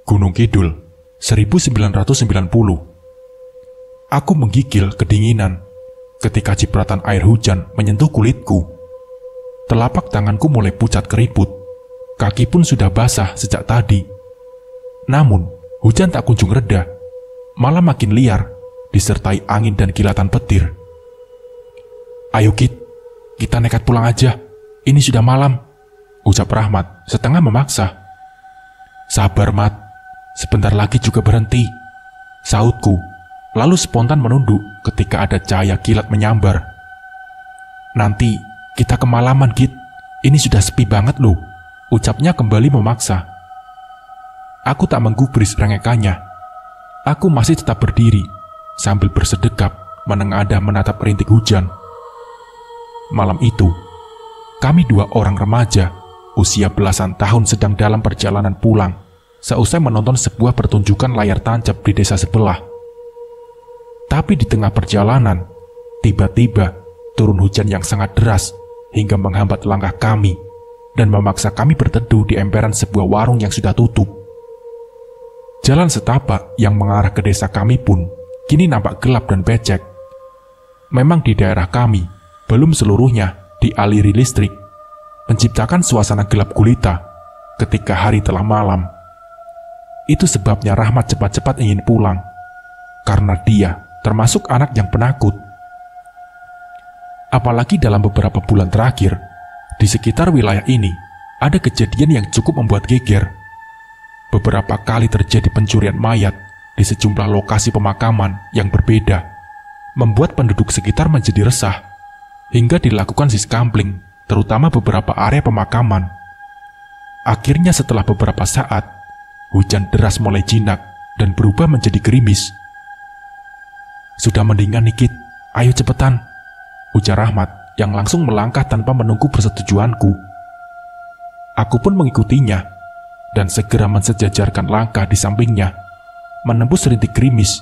Gunung Kidul, 1990. Aku menggigil kedinginan ketika cipratan air hujan menyentuh kulitku. Telapak tanganku mulai pucat keriput. Kaki pun sudah basah sejak tadi. Namun, hujan tak kunjung reda, malah makin liar, disertai angin dan kilatan petir. "Ayo Kit, kita nekat pulang aja. Ini sudah malam," ucap Rahmat setengah memaksa. "Sabar Mat, sebentar lagi juga berhenti," sahutku, lalu spontan menunduk ketika ada cahaya kilat menyambar. "Nanti kita kemalaman Kit, ini sudah sepi banget loh," ucapnya kembali memaksa. Aku tak menggubris rengekannya. Aku masih tetap berdiri sambil bersedekap menengadah menatap rintik hujan. Malam itu, kami dua orang remaja usia belasan tahun sedang dalam perjalanan pulang seusai menonton sebuah pertunjukan layar tancap di desa sebelah. Tapi di tengah perjalanan, tiba-tiba turun hujan yang sangat deras hingga menghambat langkah kami dan memaksa kami berteduh di emperan sebuah warung yang sudah tutup. Jalan setapak yang mengarah ke desa kami pun kini nampak gelap dan becek. Memang di daerah kami belum seluruhnya dialiri listrik, menciptakan suasana gelap gulita ketika hari telah malam. Itu sebabnya Rahmat cepat-cepat ingin pulang, karena dia termasuk anak yang penakut. Apalagi dalam beberapa bulan terakhir, di sekitar wilayah ini ada kejadian yang cukup membuat geger. Beberapa kali terjadi pencurian mayat di sejumlah lokasi pemakaman yang berbeda, membuat penduduk sekitar menjadi resah, hingga dilakukan siskampling, terutama beberapa area pemakaman. Akhirnya setelah beberapa saat, hujan deras mulai jinak dan berubah menjadi gerimis. "Sudah mendingan nih Kit, ayo cepetan," ujar Rahmat yang langsung melangkah tanpa menunggu persetujuanku. Aku pun mengikutinya dan segera mensejajarkan langkah di sampingnya, menembus rintik gerimis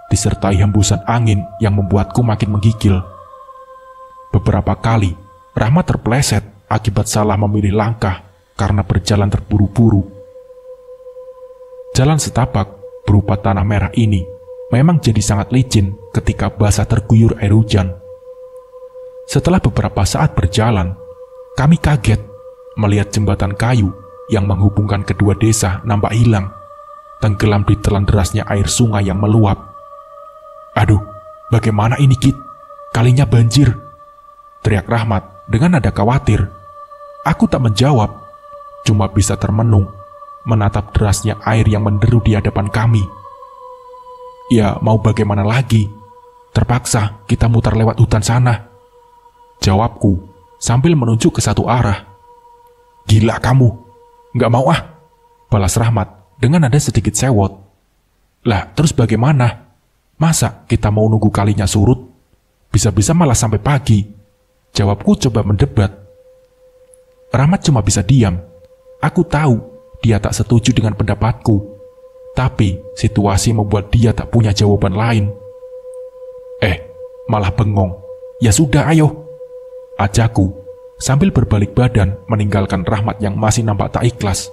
disertai hembusan angin yang membuatku makin menggigil. Beberapa kali Rahmat terpeleset akibat salah memilih langkah karena berjalan terburu-buru. Jalan setapak berupa tanah merah ini memang jadi sangat licin ketika basah terguyur air hujan. Setelah beberapa saat berjalan, kami kaget melihat jembatan kayu yang menghubungkan kedua desa nampak hilang, tenggelam di telan derasnya air sungai yang meluap. "Aduh, bagaimana ini Kit? Kalinya banjir," teriak Rahmat dengan nada khawatir. Aku tak menjawab, cuma bisa termenung menatap derasnya air yang menderu di hadapan kami. "Ya mau bagaimana lagi? Terpaksa kita mutar lewat hutan sana," jawabku sambil menunjuk ke satu arah. "Gila kamu, nggak mau ah," balas Rahmat dengan nada sedikit sewot. "Lah terus bagaimana? Masa kita mau nunggu kalinya surut? Bisa-bisa malah sampai pagi," jawabku coba mendebat. Rahmat cuma bisa diam. Aku tahu dia tak setuju dengan pendapatku, tapi situasi membuat dia tak punya jawaban lain. Malah bengong. "Ya sudah ayo," ajakku sambil berbalik badan meninggalkan Rahmat yang masih nampak tak ikhlas.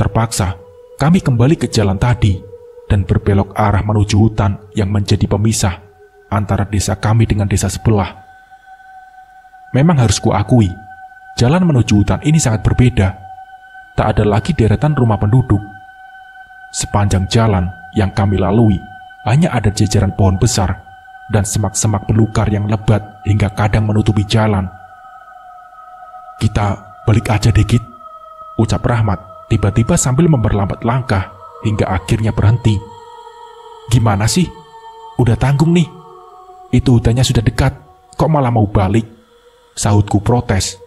Terpaksa, kami kembali ke jalan tadi dan berbelok arah menuju hutan yang menjadi pemisah antara desa kami dengan desa sebelah. Memang harus kuakui, jalan menuju hutan ini sangat berbeda. Tak ada lagi deretan rumah penduduk. Sepanjang jalan yang kami lalui, hanya ada jajaran pohon besar dan semak-semak belukar yang lebat hingga kadang menutupi jalan. "Kita balik aja deh Kit," ucap Rahmat tiba-tiba sambil memperlambat langkah hingga akhirnya berhenti. "Gimana sih? Udah tanggung nih. Itu hutannya sudah dekat, kok malah mau balik?" sahutku protes.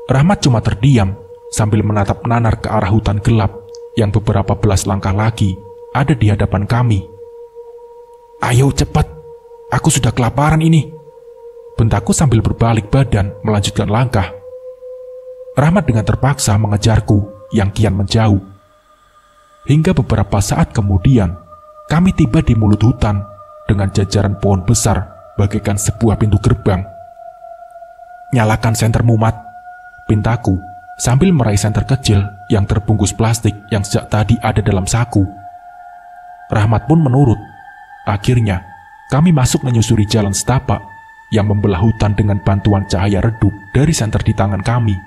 Rahmat cuma terdiam sambil menatap nanar ke arah hutan gelap yang beberapa belas langkah lagi ada di hadapan kami. "Ayo cepat, aku sudah kelaparan ini," bentakku sambil berbalik badan melanjutkan langkah. Rahmat dengan terpaksa mengejarku yang kian menjauh. Hingga beberapa saat kemudian, kami tiba di mulut hutan dengan jajaran pohon besar bagaikan sebuah pintu gerbang. "Nyalakan sentermu Mat," pintaku sambil meraih senter kecil yang terbungkus plastik yang sejak tadi ada dalam saku. Rahmat pun menurut. Akhirnya, kami masuk menyusuri jalan setapak yang membelah hutan dengan bantuan cahaya redup dari senter di tangan kami.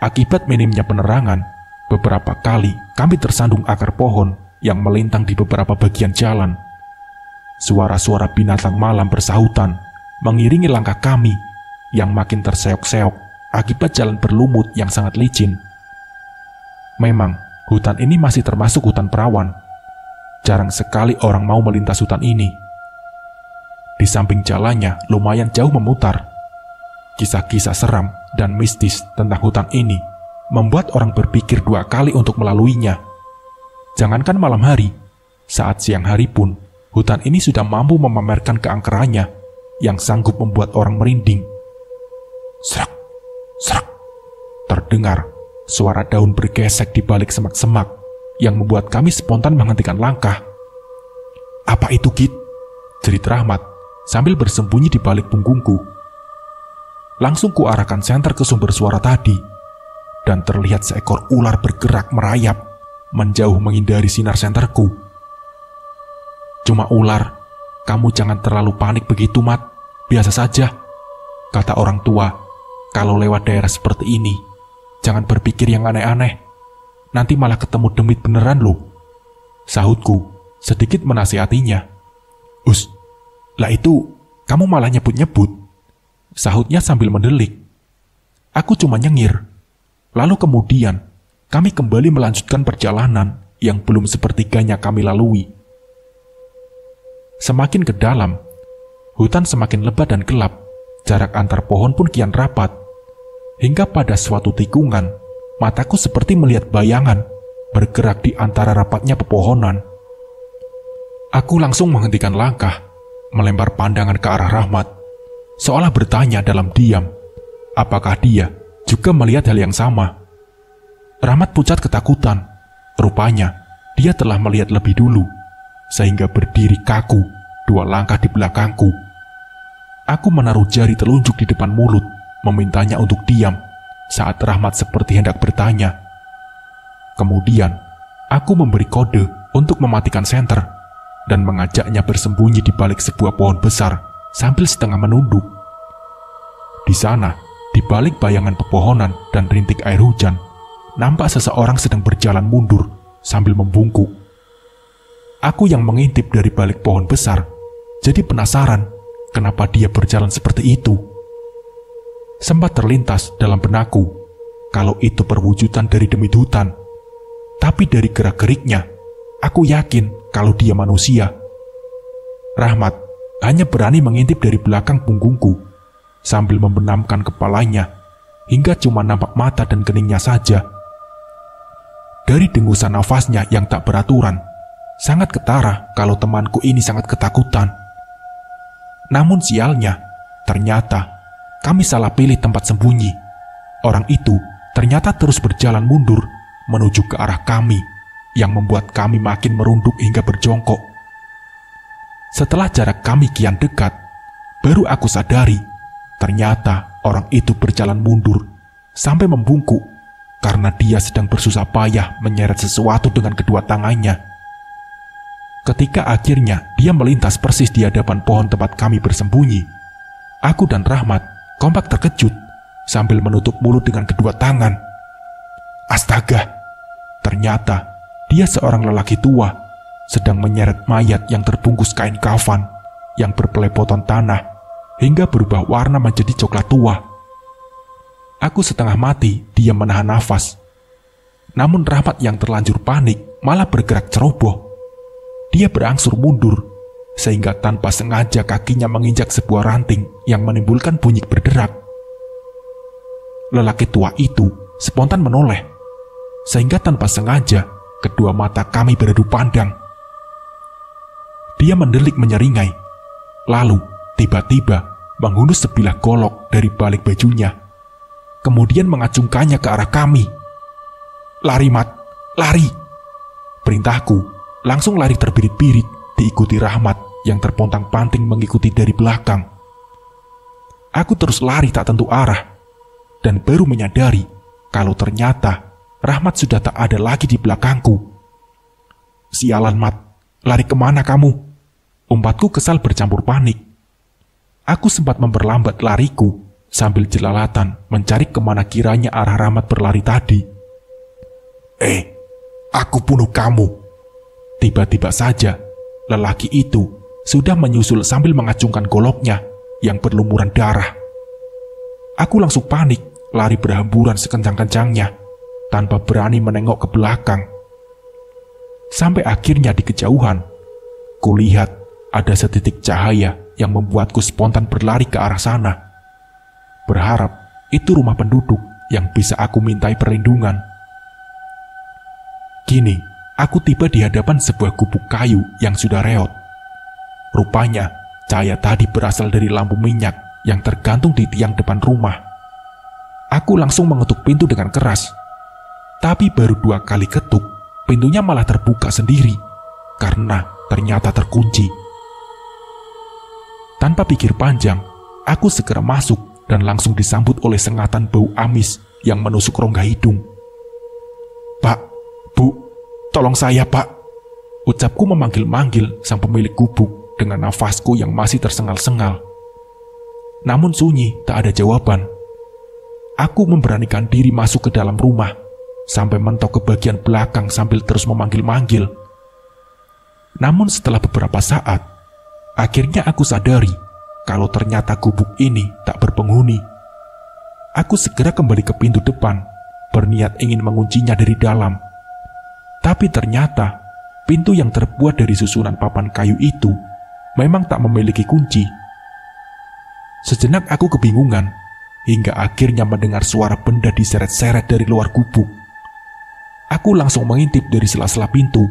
Akibat minimnya penerangan, beberapa kali kami tersandung akar pohon yang melintang di beberapa bagian jalan. Suara-suara binatang malam bersahutan mengiringi langkah kami yang makin terseok-seok akibat jalan berlumut yang sangat licin. Memang, hutan ini masih termasuk hutan perawan. Jarang sekali orang mau melintas hutan ini. Di samping jalannya lumayan jauh memutar. Kisah-kisah seram dan mistis tentang hutan ini membuat orang berpikir 2 kali untuk melaluinya. Jangankan malam hari, saat siang hari pun, hutan ini sudah mampu memamerkan keangkerannya yang sanggup membuat orang merinding. Serak, serak, terdengar suara daun bergesek di balik semak-semak yang membuat kami spontan menghentikan langkah. "Apa itu, Git?" jerit Rahmat sambil bersembunyi di balik punggungku. Langsung kuarahkan senter ke sumber suara tadi, dan terlihat seekor ular bergerak merayap, menjauh menghindari sinar senterku. "Cuma ular, kamu jangan terlalu panik begitu, Mat. Biasa saja," kata orang tua. "Kalau lewat daerah seperti ini, jangan berpikir yang aneh-aneh. Nanti malah ketemu demit beneran loh," sahutku, sedikit menasihatinya. "Us, lah itu, kamu malah nyebut-nyebut," sahutnya sambil mendelik. Aku cuma nyengir. Lalu kemudian, kami kembali melanjutkan perjalanan yang belum sepertiganya kami lalui. Semakin ke dalam, hutan semakin lebat dan gelap. Jarak antar pohon pun kian rapat. Hingga pada suatu tikungan, mataku seperti melihat bayangan bergerak di antara rapatnya pepohonan. Aku langsung menghentikan langkah, melempar pandangan ke arah Rahmat, seolah bertanya dalam diam, apakah dia juga melihat hal yang sama. Rahmat pucat ketakutan. Rupanya, dia telah melihat lebih dulu, sehingga berdiri kaku 2 langkah di belakangku. Aku menaruh jari telunjuk di depan mulut, memintanya untuk diam saat Rahmat seperti hendak bertanya. Kemudian, aku memberi kode untuk mematikan senter dan mengajaknya bersembunyi di balik sebuah pohon besar sambil setengah menunduk. Di sana, di balik bayangan pepohonan dan rintik air hujan, nampak seseorang sedang berjalan mundur sambil membungkuk. Aku yang mengintip dari balik pohon besar, jadi penasaran kenapa dia berjalan seperti itu. Sempat terlintas dalam benakku kalau itu perwujudan dari demit hutan, tapi dari gerak-geriknya, aku yakin kalau dia manusia. Rahmat hanya berani mengintip dari belakang punggungku sambil membenamkan kepalanya hingga cuma nampak mata dan keningnya saja. Dari dengusan nafasnya yang tak beraturan, sangat ketara kalau temanku ini sangat ketakutan. Namun sialnya, ternyata kami salah pilih tempat sembunyi. Orang itu ternyata terus berjalan mundur menuju ke arah kami, yang membuat kami makin merunduk hingga berjongkok. Setelah jarak kami kian dekat, baru aku sadari ternyata orang itu berjalan mundur sampai membungkuk karena dia sedang bersusah payah menyeret sesuatu dengan kedua tangannya. Ketika akhirnya dia melintas persis di hadapan pohon tempat kami bersembunyi, aku dan Rahmat kompak terkejut sambil menutup mulut dengan kedua tangan. Astaga, ternyata dia seorang lelaki tua sedang menyeret mayat yang terbungkus kain kafan yang berpelepotan tanah hingga berubah warna menjadi coklat tua. Aku setengah mati diam menahan nafas. Namun Rahmat yang terlanjur panik malah bergerak ceroboh. Dia berangsur mundur sehingga tanpa sengaja kakinya menginjak sebuah ranting yang menimbulkan bunyi berderak. Lelaki tua itu spontan menoleh sehingga tanpa sengaja kedua mata kami beradu pandang. Dia mendelik menyeringai, lalu tiba-tiba menghunus sebilah golok dari balik bajunya, kemudian mengacungkannya ke arah kami. "Lari, Mat, lari!" Perintahku, langsung lari terbirit-birit diikuti Rahmat yang terpontang-panting mengikuti dari belakang. Aku terus lari tak tentu arah, dan baru menyadari kalau ternyata Rahmat sudah tak ada lagi di belakangku. "Sialan, Mat, lari kemana kamu?" Umpatku kesal bercampur panik. Aku sempat memperlambat lariku sambil jelalatan mencari kemana kiranya arah Rahmat berlari tadi. Aku bunuh kamu." Tiba-tiba saja, lelaki itu sudah menyusul sambil mengacungkan goloknya yang berlumuran darah. Aku langsung panik, lari berhamburan sekencang-kencangnya, tanpa berani menengok ke belakang. Sampai akhirnya di kejauhan, kulihat ada setitik cahaya yang membuatku spontan berlari ke arah sana. Berharap itu rumah penduduk yang bisa aku mintai perlindungan. Kini, aku tiba di hadapan sebuah gubuk kayu yang sudah reot. Rupanya, cahaya tadi berasal dari lampu minyak yang tergantung di tiang depan rumah. Aku langsung mengetuk pintu dengan keras. Tapi baru 2 kali ketuk, pintunya malah terbuka sendiri karena ternyata terkunci. Tanpa pikir panjang, aku segera masuk dan langsung disambut oleh sengatan bau amis yang menusuk rongga hidung. "Pak, Bu, tolong saya, Pak," ucapku memanggil-manggil sang pemilik gubuk dengan nafasku yang masih tersengal-sengal. Namun sunyi, tak ada jawaban. Aku memberanikan diri masuk ke dalam rumah, sampai mentok ke bagian belakang sambil terus memanggil-manggil. Namun setelah beberapa saat, akhirnya aku sadari kalau ternyata gubuk ini tak berpenghuni. Aku segera kembali ke pintu depan, berniat ingin menguncinya dari dalam. Tapi ternyata, pintu yang terbuat dari susunan papan kayu itu memang tak memiliki kunci. Sejenak aku kebingungan, hingga akhirnya mendengar suara benda diseret-seret dari luar gubuk. Aku langsung mengintip dari sela-sela pintu,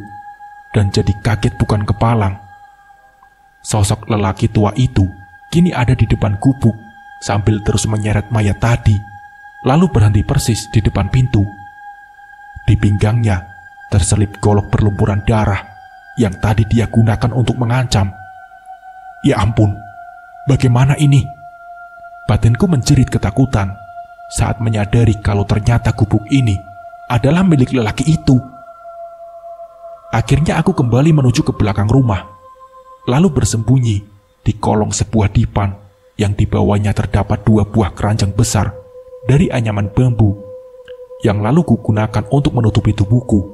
dan jadi kaget bukan kepalang. Sosok lelaki tua itu kini ada di depan gubuk, sambil terus menyeret mayat tadi, lalu berhenti persis di depan pintu. Di pinggangnya terselip golok berlumuran darah yang tadi dia gunakan untuk mengancam. Ya ampun, bagaimana ini? Batinku menjerit ketakutan saat menyadari kalau ternyata gubuk ini adalah milik lelaki itu. Akhirnya aku kembali menuju ke belakang rumah, lalu bersembunyi di kolong sebuah dipan yang di bawahnya terdapat 2 buah keranjang besar dari anyaman bambu yang lalu kugunakan untuk menutupi tubuhku.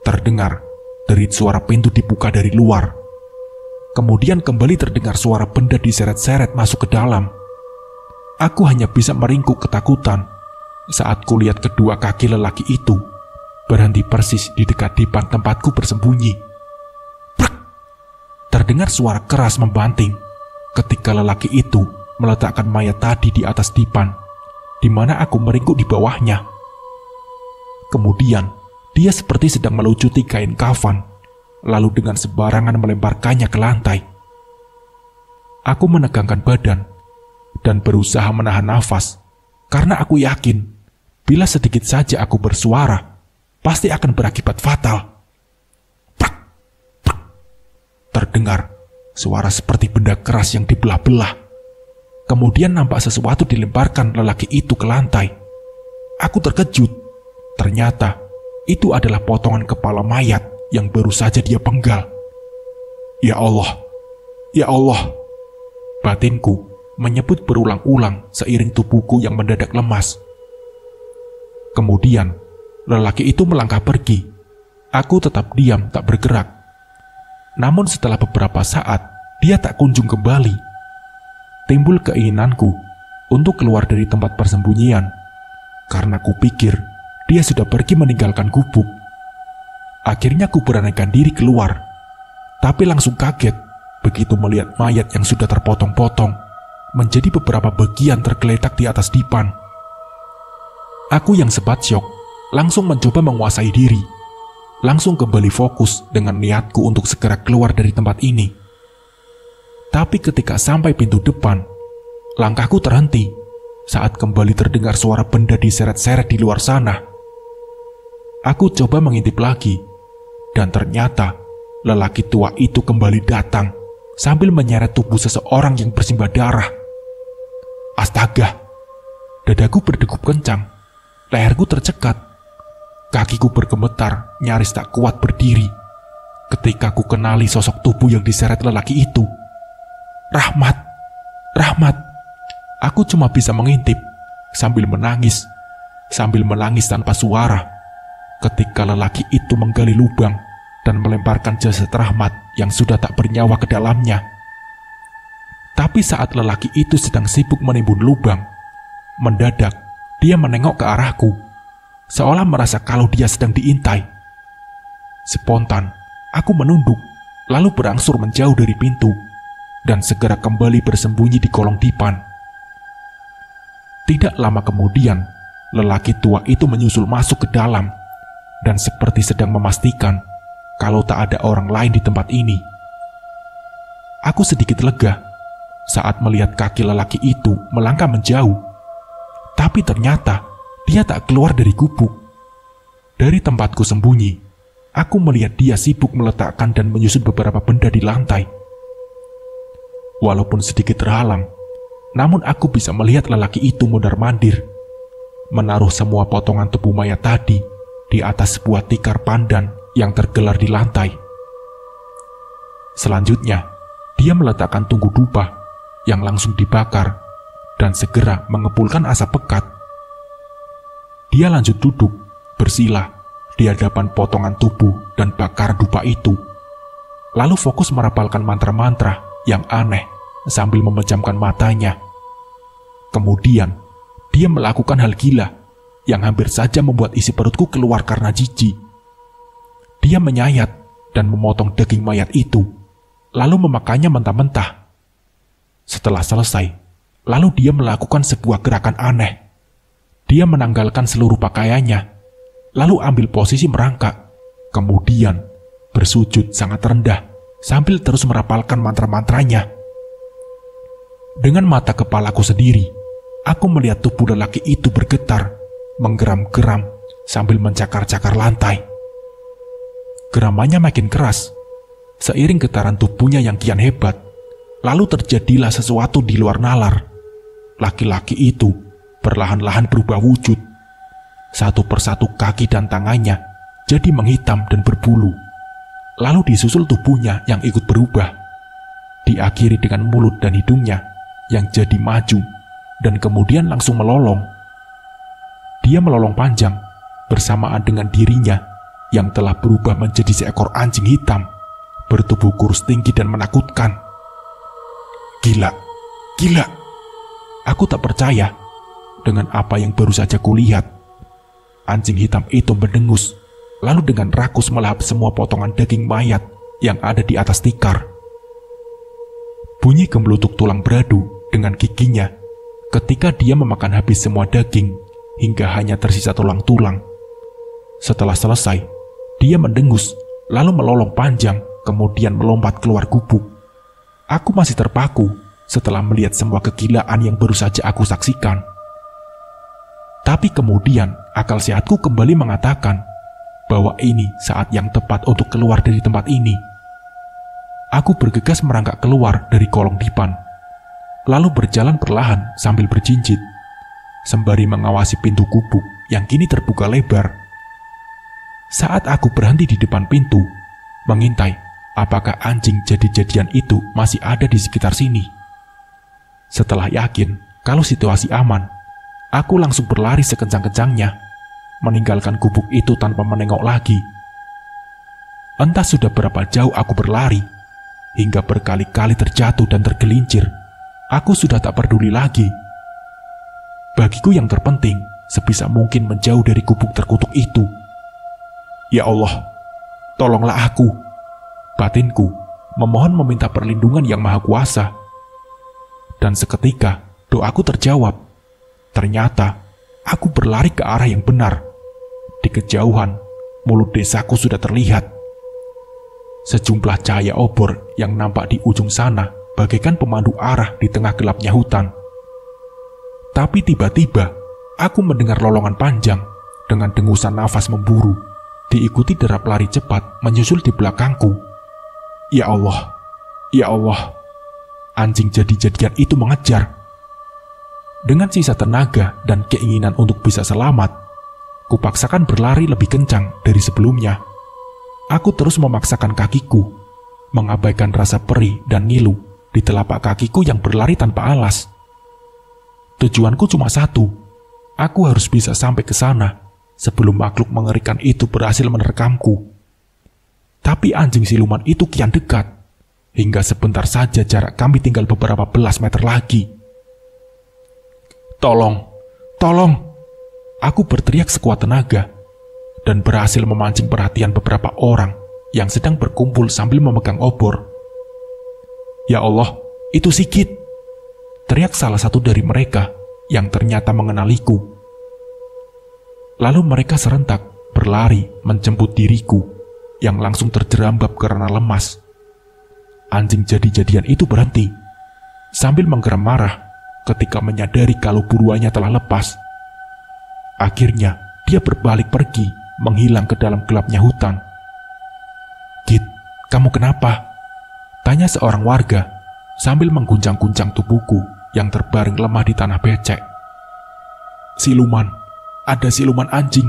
Terdengar derit suara pintu dibuka dari luar. Kemudian kembali terdengar suara benda diseret-seret masuk ke dalam. Aku hanya bisa meringkuk ketakutan saat kulihat kedua kaki lelaki itu berhenti persis di dekat dipan tempatku bersembunyi. Prek! Terdengar suara keras membanting ketika lelaki itu meletakkan mayat tadi di atas dipan, di mana aku meringkuk di bawahnya. Kemudian, dia seperti sedang melucuti kain kafan, lalu dengan sembarangan melemparkannya ke lantai. Aku menegangkan badan dan berusaha menahan nafas, karena aku yakin bila sedikit saja aku bersuara, pasti akan berakibat fatal. Prak, prak. Terdengar suara seperti benda keras yang dibelah-belah. Kemudian nampak sesuatu dilemparkan lelaki itu ke lantai. Aku terkejut. Ternyata itu adalah potongan kepala mayat yang baru saja dia penggal. Ya Allah, ya Allah, batinku menyebut berulang-ulang seiring tubuhku yang mendadak lemas. Kemudian, lelaki itu melangkah pergi. Aku tetap diam, tak bergerak. Namun setelah beberapa saat, dia tak kunjung kembali. Timbul keinginanku untuk keluar dari tempat persembunyian, karena kupikir dia sudah pergi meninggalkan gubuk. Akhirnya ku beranikan diri keluar, tapi langsung kaget begitu melihat mayat yang sudah terpotong-potong menjadi beberapa bagian tergeletak di atas dipan. Aku yang sempat syok langsung mencoba menguasai diri, langsung kembali fokus dengan niatku untuk segera keluar dari tempat ini. Tapi ketika sampai pintu depan, langkahku terhenti saat kembali terdengar suara benda diseret-seret di luar sana. Aku coba mengintip lagi, dan ternyata lelaki tua itu kembali datang sambil menyeret tubuh seseorang yang bersimbah darah. Astaga! Dadaku berdegup kencang, leherku tercekat, Kakiku bergemetar, nyaris tak kuat berdiri ketika ku kenali sosok tubuh yang diseret lelaki itu. Rahmat, Rahmat. Aku cuma bisa mengintip sambil menangis tanpa suara ketika lelaki itu menggali lubang dan melemparkan jasad Rahmat yang sudah tak bernyawa ke dalamnya. Tapi saat lelaki itu sedang sibuk menimbun lubang, mendadak dia menengok ke arahku, seolah merasa kalau dia sedang diintai. Spontan, aku menunduk, lalu berangsur menjauh dari pintu, dan segera kembali bersembunyi di kolong dipan. Tidak lama kemudian, lelaki tua itu menyusul masuk ke dalam, dan seperti sedang memastikan kalau tak ada orang lain di tempat ini. Aku sedikit lega saat melihat kaki lelaki itu melangkah menjauh, tapi ternyata dia tak keluar dari gubuk. Dari tempatku sembunyi, aku melihat dia sibuk meletakkan dan menyusun beberapa benda di lantai. Walaupun sedikit terhalang, namun aku bisa melihat lelaki itu mondar-mandir, menaruh semua potongan tubuh mayat tadi di atas sebuah tikar pandan yang tergelar di lantai. Selanjutnya, dia meletakkan tunggu dupa yang langsung dibakar dan segera mengepulkan asap pekat. Dia lanjut duduk, bersila di hadapan potongan tubuh dan bakar dupa itu, lalu fokus merapalkan mantra-mantra yang aneh sambil memejamkan matanya. Kemudian, dia melakukan hal gila yang hampir saja membuat isi perutku keluar karena jijik. Dia menyayat dan memotong daging mayat itu, lalu memakannya mentah-mentah. Setelah selesai, lalu dia melakukan sebuah gerakan aneh. Dia menanggalkan seluruh pakaiannya, lalu ambil posisi merangkak, kemudian bersujud sangat rendah sambil terus merapalkan mantra-mantranya. Dengan mata kepalaku sendiri, aku melihat tubuh lelaki itu bergetar, menggeram-geram sambil mencakar-cakar lantai. Geramannya makin keras, seiring getaran tubuhnya yang kian hebat. Lalu terjadilah sesuatu di luar nalar. Laki-laki itu perlahan-lahan berubah wujud. Satu persatu kaki dan tangannya jadi menghitam dan berbulu. Lalu disusul tubuhnya yang ikut berubah. Diakhiri dengan mulut dan hidungnya yang jadi maju dan kemudian langsung melolong. Dia melolong panjang bersamaan dengan dirinya yang telah berubah menjadi seekor anjing hitam, bertubuh kurus tinggi dan menakutkan. Gila, gila. Aku tak percaya dengan apa yang baru saja kulihat. Anjing hitam itu mendengus, lalu dengan rakus melahap semua potongan daging mayat yang ada di atas tikar. Bunyi gemelutuk tulang beradu dengan giginya ketika dia memakan habis semua daging hingga hanya tersisa tulang-tulang. Setelah selesai, dia mendengus, lalu melolong panjang, kemudian melompat keluar gubuk. Aku masih terpaku setelah melihat semua kegilaan yang baru saja aku saksikan. Tapi kemudian akal sehatku kembali mengatakan bahwa ini saat yang tepat untuk keluar dari tempat ini. Aku bergegas merangkak keluar dari kolong dipan, lalu berjalan perlahan sambil berjinjit, sembari mengawasi pintu gubuk yang kini terbuka lebar. Saat aku berhenti di depan pintu, mengintai apakah anjing jadi-jadian itu masih ada di sekitar sini. Setelah yakin kalau situasi aman, aku langsung berlari sekencang-kencangnya, meninggalkan gubuk itu tanpa menengok lagi. Entah sudah berapa jauh aku berlari, hingga berkali-kali terjatuh dan tergelincir. Aku sudah tak peduli lagi. Bagiku yang terpenting, sebisa mungkin menjauh dari gubuk terkutuk itu. Ya Allah, tolonglah aku. Batinku memohon meminta perlindungan yang maha kuasa. Dan seketika doaku terjawab. Ternyata aku berlari ke arah yang benar. Di kejauhan, mulut desaku sudah terlihat. Sejumlah cahaya obor yang nampak di ujung sana bagaikan pemandu arah di tengah gelapnya hutan. Tapi tiba-tiba aku mendengar lolongan panjang dengan dengusan nafas memburu, diikuti derap lari cepat menyusul di belakangku. Ya Allah, ya Allah, anjing jadi-jadian itu mengejar. Dengan sisa tenaga dan keinginan untuk bisa selamat, Kupaksakan berlari lebih kencang dari sebelumnya. Aku terus memaksakan kakiku, mengabaikan rasa perih dan ngilu di telapak kakiku yang berlari tanpa alas. Tujuanku cuma satu, aku harus bisa sampai ke sana sebelum makhluk mengerikan itu berhasil menerkamku. Tapi anjing siluman itu kian dekat, hingga sebentar saja jarak kami tinggal beberapa belas meter lagi. Tolong, tolong! Aku berteriak sekuat tenaga dan berhasil memancing perhatian beberapa orang yang sedang berkumpul sambil memegang obor. Ya Allah, itu Sigit! Teriak salah satu dari mereka yang ternyata mengenaliku. Lalu mereka serentak berlari menjemput diriku yang langsung terjerambab karena lemas. Anjing jadi-jadian itu berhenti sambil menggeram marah ketika menyadari kalau buruannya telah lepas. Akhirnya dia berbalik pergi, menghilang ke dalam gelapnya hutan. Git, kamu kenapa? Tanya seorang warga sambil mengguncang-guncang tubuhku yang terbaring lemah di tanah becek. Siluman, ada siluman anjing.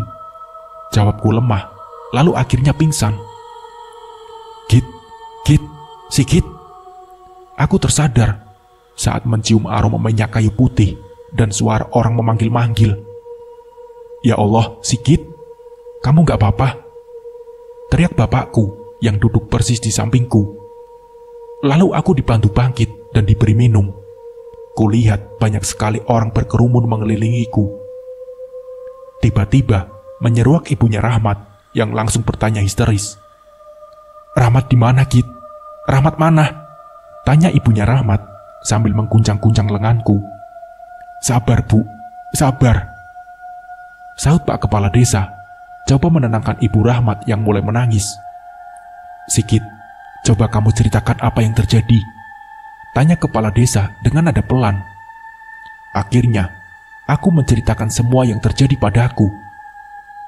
Jawabku lemah, lalu akhirnya pingsan. Git, Sigit. Aku tersadar saat mencium aroma minyak kayu putih dan suara orang memanggil-manggil. Ya Allah, Sigit, kamu gak apa-apa? Teriak bapakku yang duduk persis di sampingku. Lalu aku dibantu bangkit dan diberi minum. Kulihat banyak sekali orang berkerumun mengelilingiku. Tiba-tiba menyeruak ibunya Rahmat yang langsung bertanya histeris. Rahmat di mana, Git? Rahmat mana? Tanya ibunya Rahmat sambil mengguncang-guncang lenganku. Sabar, Bu, sabar. Sahut Pak Kepala Desa, coba menenangkan Ibu Rahmat yang mulai menangis. Sigit, coba kamu ceritakan apa yang terjadi. Tanya Kepala Desa dengan nada pelan. Akhirnya, aku menceritakan semua yang terjadi padaku,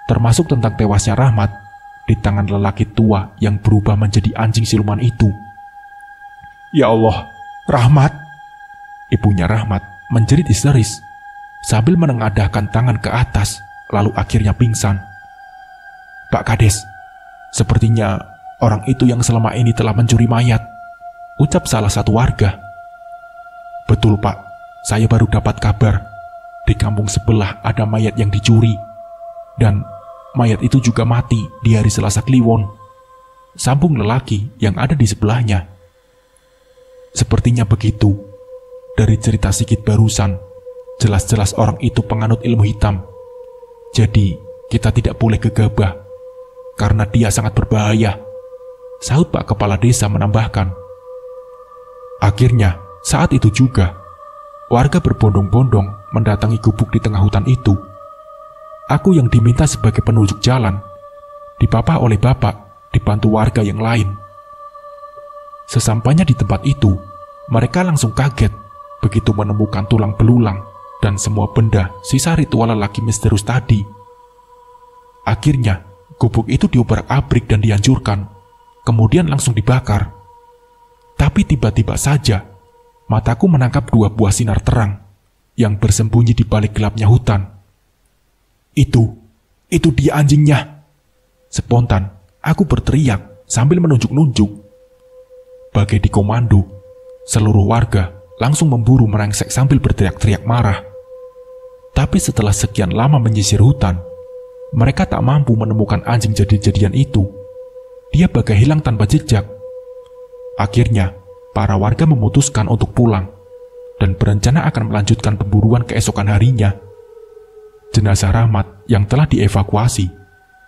termasuk tentang tewasnya Rahmat di tangan lelaki tua yang berubah menjadi anjing siluman itu. Ya Allah, Rahmat! Ibunya Rahmat menjerit histeris sambil menengadahkan tangan ke atas, lalu akhirnya pingsan. Pak Kades, sepertinya orang itu yang selama ini telah mencuri mayat, ucap salah satu warga. Betul Pak, saya baru dapat kabar. Di kampung sebelah ada mayat yang dicuri. Dan mayat itu juga mati di hari Selasa Kliwon, sambung lelaki yang ada di sebelahnya. Sepertinya begitu. Dari cerita Sigit barusan, jelas-jelas orang itu penganut ilmu hitam. Jadi, kita tidak boleh gegabah, karena dia sangat berbahaya, sahut Pak Kepala Desa menambahkan. Akhirnya, saat itu juga, warga berbondong-bondong mendatangi gubuk di tengah hutan itu. Aku yang diminta sebagai penunjuk jalan, dipapah oleh bapak, dibantu warga yang lain. Sesampainya di tempat itu, mereka langsung kaget begitu menemukan tulang belulang dan semua benda sisa ritual lelaki misterius tadi. Akhirnya, gubuk itu diobrak-abrik dan dihancurkan, kemudian langsung dibakar. Tapi tiba-tiba saja, mataku menangkap dua buah sinar terang yang bersembunyi di balik gelapnya hutan. Itu dia anjingnya. Spontan, aku berteriak sambil menunjuk-nunjuk. Bagai dikomando, seluruh warga langsung memburu merengsek sambil berteriak-teriak marah. Tapi setelah sekian lama menyisir hutan, mereka tak mampu menemukan anjing jadi-jadian itu. Dia bagai hilang tanpa jejak. Akhirnya, para warga memutuskan untuk pulang dan berencana akan melanjutkan pemburuan keesokan harinya. Jenazah Rahmat yang telah dievakuasi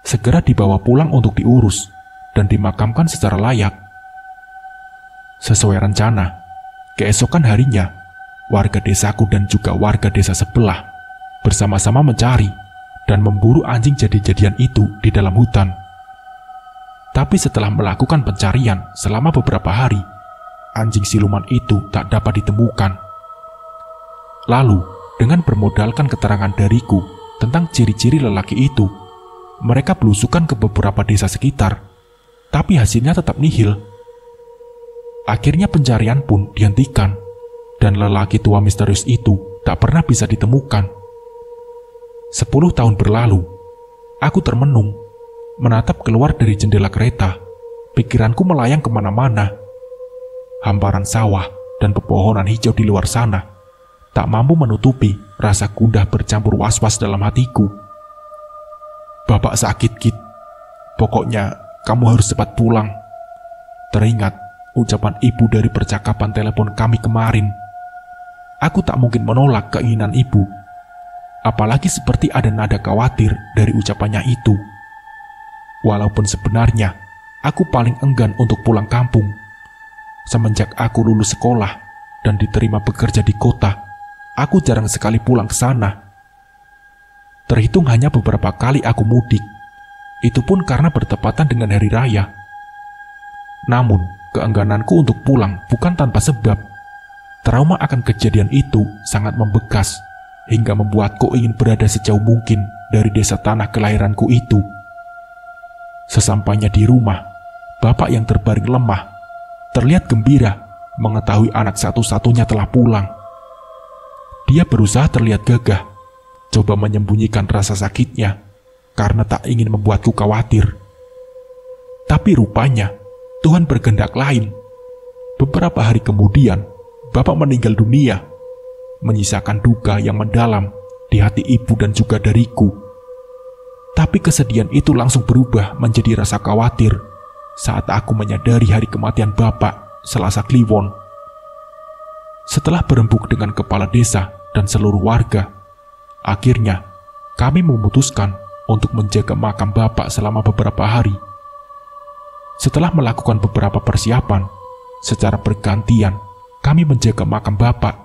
segera dibawa pulang untuk diurus dan dimakamkan secara layak. Sesuai rencana, keesokan harinya, warga desaku dan juga warga desa sebelah bersama-sama mencari dan memburu anjing jadi-jadian itu di dalam hutan. Tapi setelah melakukan pencarian selama beberapa hari, anjing siluman itu tak dapat ditemukan. Lalu, dengan bermodalkan keterangan dariku tentang ciri-ciri lelaki itu, mereka belusukan ke beberapa desa sekitar, tapi hasilnya tetap nihil. Akhirnya pencarian pun dihentikan, dan lelaki tua misterius itu tak pernah bisa ditemukan. 10 tahun berlalu, Aku termenung, menatap keluar dari jendela kereta. Pikiranku melayang kemana-mana. Hamparan sawah dan pepohonan hijau di luar sana tak mampu menutupi rasa gundah bercampur was-was dalam hatiku. Bapak sakit, Kit. Pokoknya kamu harus cepat pulang. Teringat ucapan ibu dari percakapan telepon kami kemarin. Aku tak mungkin menolak keinginan ibu. Apalagi seperti ada nada khawatir dari ucapannya itu. Walaupun sebenarnya aku paling enggan untuk pulang kampung. Semenjak aku lulus sekolah dan diterima bekerja di kota, aku jarang sekali pulang ke sana. Terhitung hanya beberapa kali aku mudik. Itu pun karena bertepatan dengan hari raya. Namun, keenggananku untuk pulang bukan tanpa sebab. Trauma akan kejadian itu sangat membekas, hingga membuatku ingin berada sejauh mungkin dari desa tanah kelahiranku itu. Sesampainya di rumah, bapak yang terbaring lemah terlihat gembira mengetahui anak satu-satunya telah pulang. Dia berusaha terlihat gagah, coba menyembunyikan rasa sakitnya karena tak ingin membuatku khawatir. Tapi rupanya Tuhan berkehendak lain. Beberapa hari kemudian, bapak meninggal dunia, menyisakan duka yang mendalam di hati ibu dan juga dariku. Tapi kesedihan itu langsung berubah menjadi rasa khawatir saat aku menyadari hari kematian bapak Selasa Kliwon. Setelah berembuk dengan kepala desa dan seluruh warga, akhirnya kami memutuskan untuk menjaga makam bapak selama beberapa hari. Setelah melakukan beberapa persiapan, secara bergantian kami menjaga makam bapak.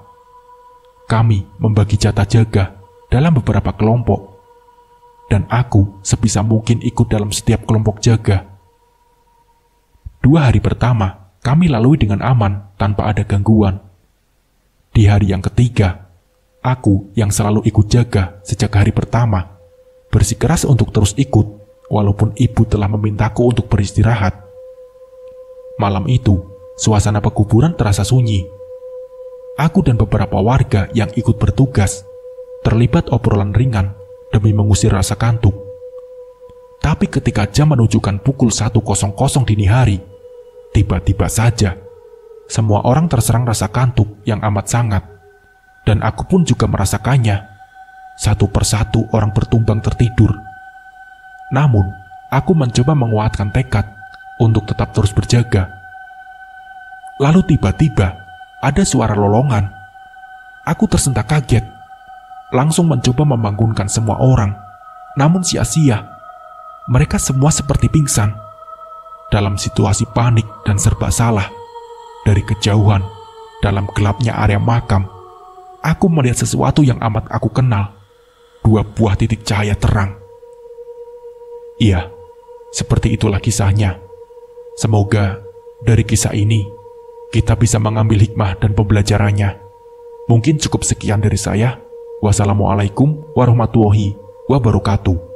Kami membagi jatah jaga dalam beberapa kelompok, dan aku sebisa mungkin ikut dalam setiap kelompok jaga. 2 hari pertama kami lalui dengan aman tanpa ada gangguan. Di hari yang ketiga, aku yang selalu ikut jaga sejak hari pertama bersikeras untuk terus ikut walaupun ibu telah memintaku untuk beristirahat. Malam itu, suasana pekuburan terasa sunyi. Aku dan beberapa warga yang ikut bertugas terlibat obrolan ringan demi mengusir rasa kantuk. Tapi ketika jam menunjukkan pukul 1.00 dini hari, tiba-tiba saja semua orang terserang rasa kantuk yang amat sangat, dan aku pun juga merasakannya. Satu persatu orang bertumbang tertidur. Namun, aku mencoba menguatkan tekad untuk tetap terus berjaga. Lalu tiba-tiba ada suara lolongan. Aku tersentak kaget, langsung mencoba membangunkan semua orang, namun sia-sia. Mereka semua seperti pingsan. Dalam situasi panik dan serba salah, dari kejauhan, dalam gelapnya area makam, aku melihat sesuatu yang amat aku kenal. 2 buah titik cahaya terang. Iya, seperti itulah kisahnya. Semoga dari kisah ini kita bisa mengambil hikmah dan pembelajarannya. Mungkin cukup sekian dari saya. Wassalamualaikum warahmatullahi wabarakatuh.